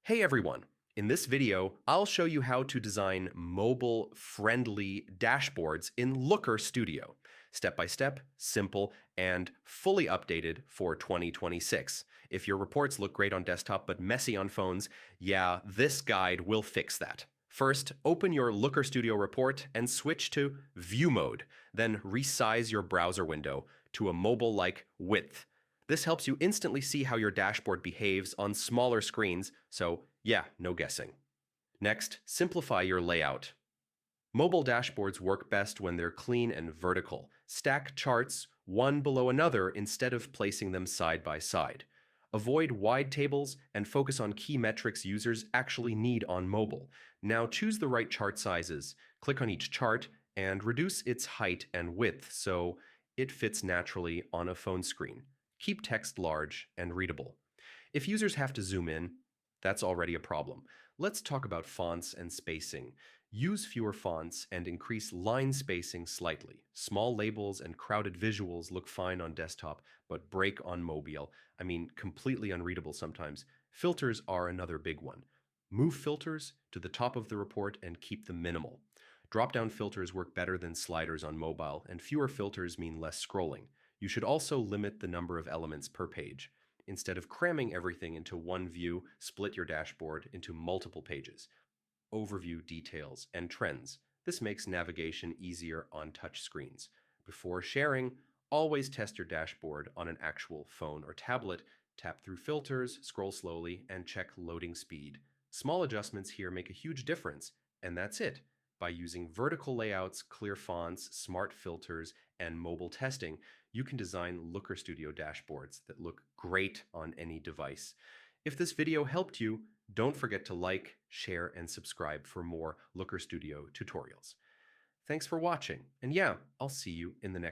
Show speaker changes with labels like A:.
A: Hey everyone! In this video, I'll show you how to design mobile-friendly dashboards in Looker Studio. Step by step, simple, and fully updated for 2026. If your reports look great on desktop but messy on phones, yeah, this guide will fix that. First, open your Looker Studio report and switch to View mode. Then resize your browser window to a mobile-like width. This helps you instantly see how your dashboard behaves on smaller screens, so yeah, no guessing. Next, simplify your layout. Mobile dashboards work best when they're clean and vertical. Stack charts one below another instead of placing them side by side. Avoid wide tables and focus on key metrics users actually need on mobile. Now choose the right chart sizes. Click on each chart and reduce its height and width so it fits naturally on a phone screen. Keep text large and readable. If users have to zoom in, that's already a problem. Let's talk about fonts and spacing. Use fewer fonts and increase line spacing slightly. Small labels and crowded visuals look fine on desktop, but break on mobile. I mean, completely unreadable sometimes. Filters are another big one. Move filters to the top of the report and keep them minimal. Drop-down filters work better than sliders on mobile, and fewer filters mean less scrolling. You should also limit the number of elements per page. Instead of cramming everything into one view, split your dashboard into multiple pages. Overview, details, and trends. This makes navigation easier on touch screens. Before sharing, always test your dashboard on an actual phone or tablet. Tap through filters, scroll slowly, and check loading speed. Small adjustments here make a huge difference, and that's it. By using vertical layouts, clear fonts, smart filters, and mobile testing, you can design Looker Studio dashboards that look great on any device. If this video helped you, don't forget to like, share, and subscribe for more Looker Studio tutorials. Thanks for watching, and yeah, I'll see you in the next